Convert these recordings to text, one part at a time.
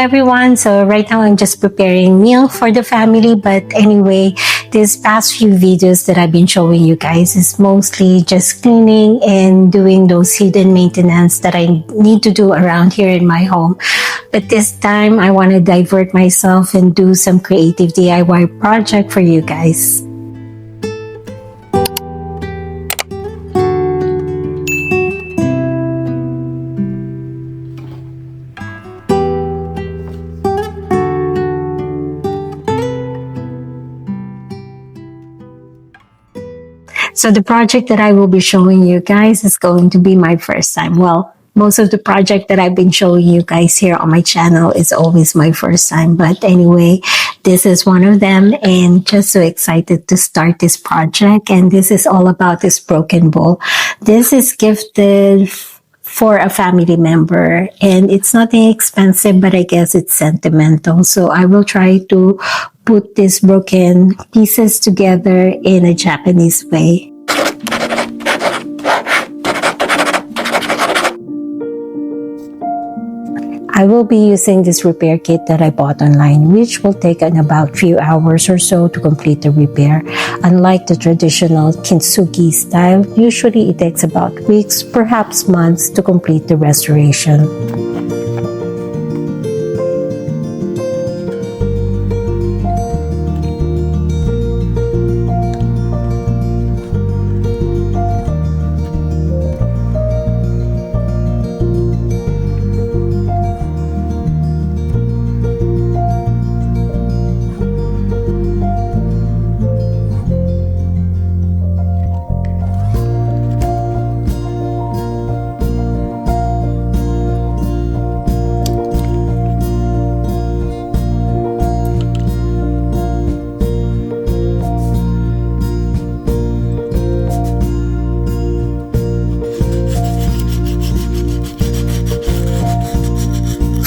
everyone. So right now I'm just preparing meal for the family. But anyway, these past few videos that I've been showing you guys is mostly just cleaning and doing those hidden maintenance that I need to do around here in my home. But this time I want to divert myself and do some creative DIY project for you guys. So the project that I will be showing you guys is going to be my first time. Well, most of the project that I've been showing you guys here on my channel is always my first time. But anyway, this is one of them and just so excited to start this project. And this is all about this broken bowl. This is gifted for a family member and it's nothing expensive, but I guess it's sentimental. So I will try to put these broken pieces together in a Japanese way. I will be using this repair kit that I bought online, which will take about few hours or so to complete the repair. Unlike the traditional Kintsugi style, usually it takes about weeks, perhaps months to complete the restoration.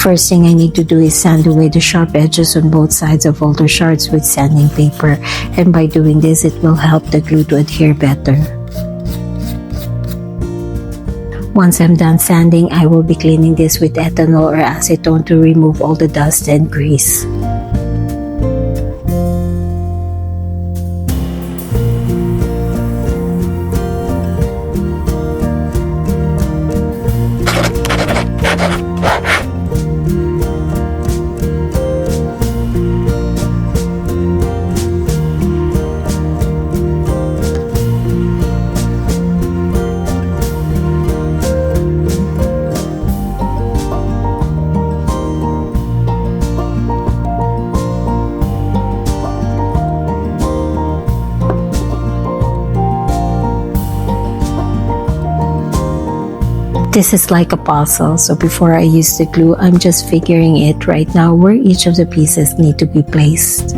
First thing I need to do is sand away the sharp edges on both sides of all the shards with sanding paper, and by doing this it will help the glue to adhere better. Once I'm done sanding, I will be cleaning this with ethanol or acetone to remove all the dust and grease. This is like a puzzle, so before I use the glue, I'm just figuring it right now where each of the pieces need to be placed.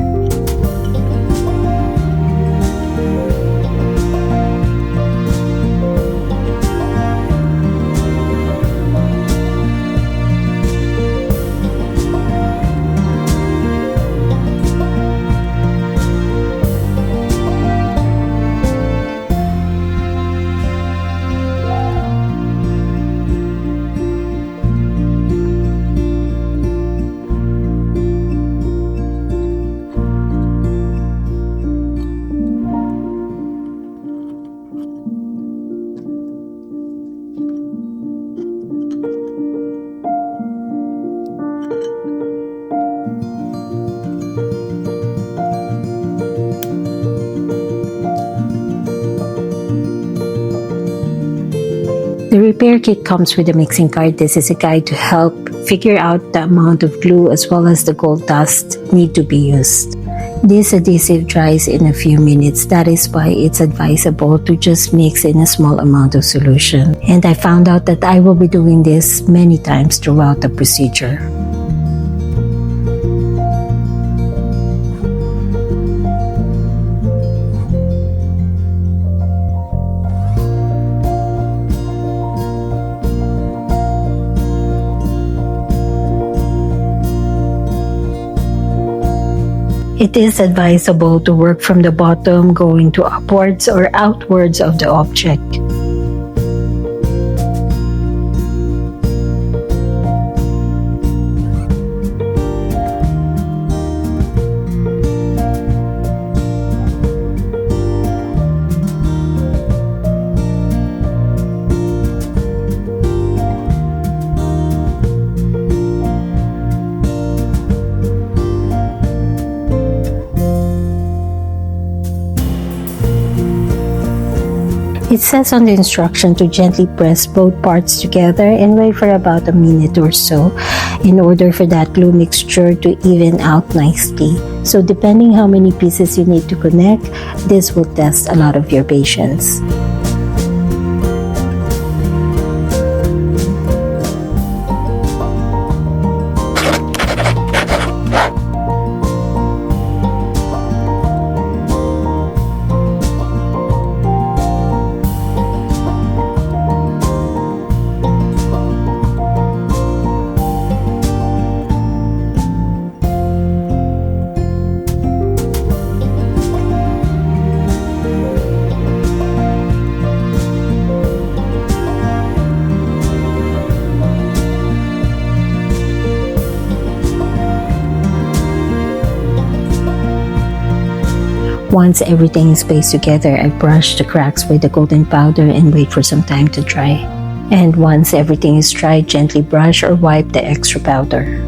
The repair kit comes with a mixing card. This is a guide to help figure out the amount of glue as well as the gold dust need to be used. This adhesive dries in a few minutes. That is why it's advisable to just mix in a small amount of solution. And I found out that I will be doing this many times throughout the procedure. It is advisable to work from the bottom going to upwards or outwards of the object. It says on the instruction to gently press both parts together and wait for about a minute or so in order for that glue mixture to even out nicely. So depending how many pieces you need to connect, this will test a lot of your patience. Once everything is placed together, I brush the cracks with the golden powder and wait for some time to dry. And once everything is dry, gently brush or wipe the extra powder.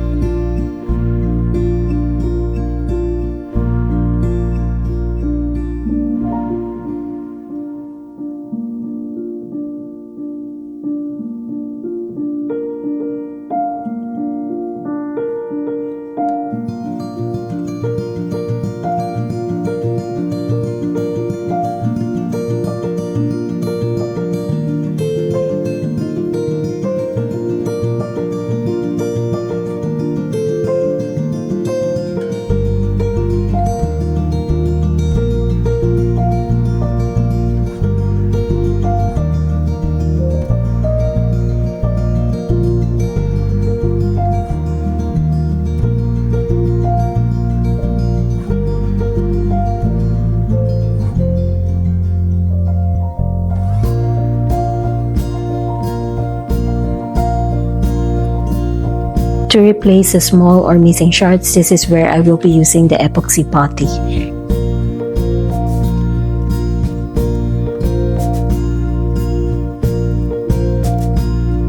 To replace the small or missing shards, this is where I will be using the epoxy putty.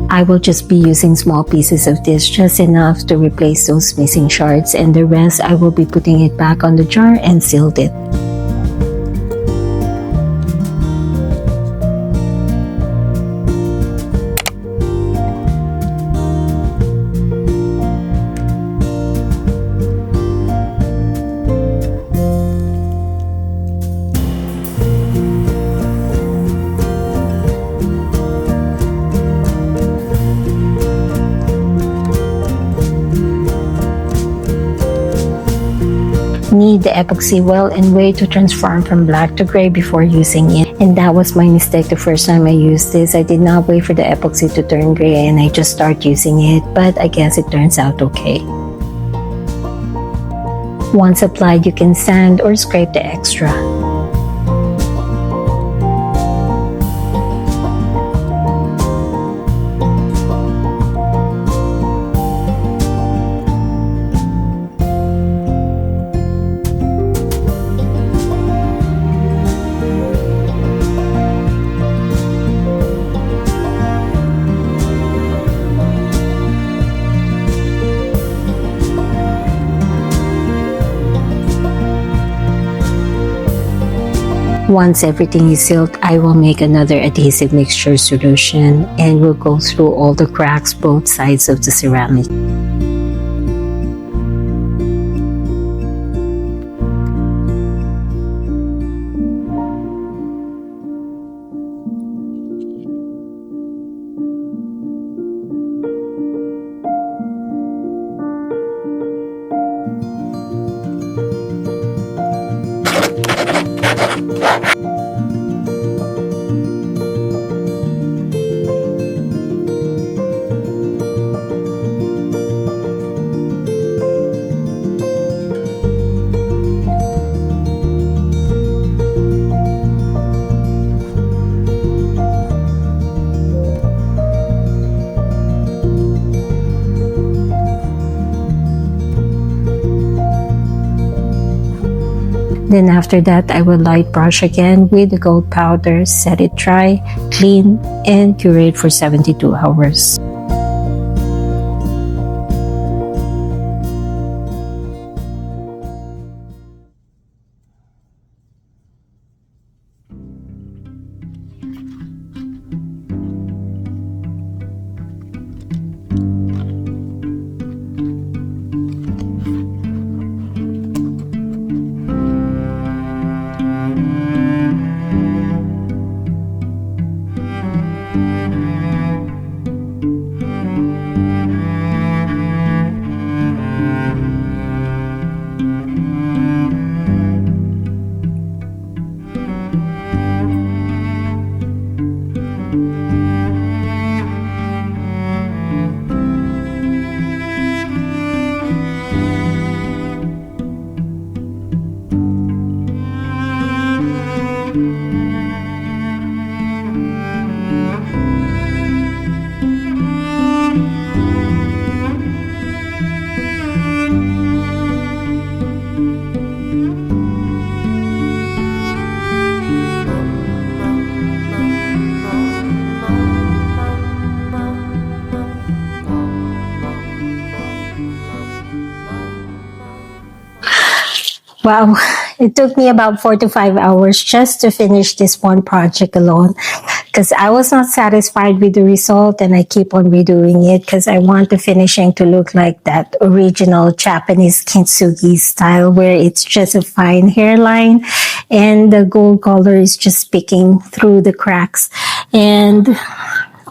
I will just be using small pieces of this, just enough to replace those missing shards, and the rest I will be putting it back on the jar and sealed it. Knead the epoxy well and wait to transform from black to gray before using it. And that was my mistake the first time I used this. I did not wait for the epoxy to turn gray and I just start using it, but I guess it turns out okay. Once applied, you can sand or scrape the extra. Once everything is sealed, I will make another adhesive mixture solution and we'll go through all the cracks both sides of the ceramic. Then after that, I will light brush again with the gold powder, set it dry, clean, and cure it for 72 hours. Wow, it took me about 4 to 5 hours just to finish this one project alone because I was not satisfied with the result and I keep on redoing it because I want the finishing to look like that original Japanese Kintsugi style where it's just a fine hairline and the gold color is just peeking through the cracks and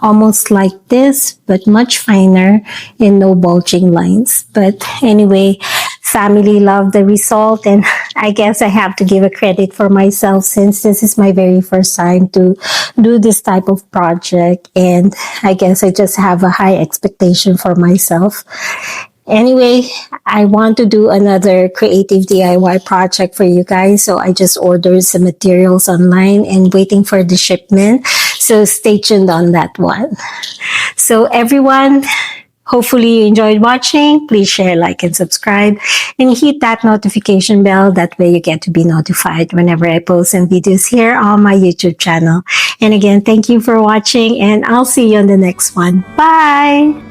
almost like this, but much finer and no bulging lines. But anyway, family loved the result, and I guess I have to give a credit for myself since this is my very first time to do this type of project, and I guess I just have a high expectation for myself. Anyway, I want to do another creative DIY project for you guys. So I just ordered some materials online and waiting for the shipment. So stay tuned on that one. So everyone, hopefully you enjoyed watching. Please share, like, and subscribe and hit that notification bell. That way you get to be notified whenever I post some videos here on my YouTube channel. And again, thank you for watching and I'll see you on the next one. Bye!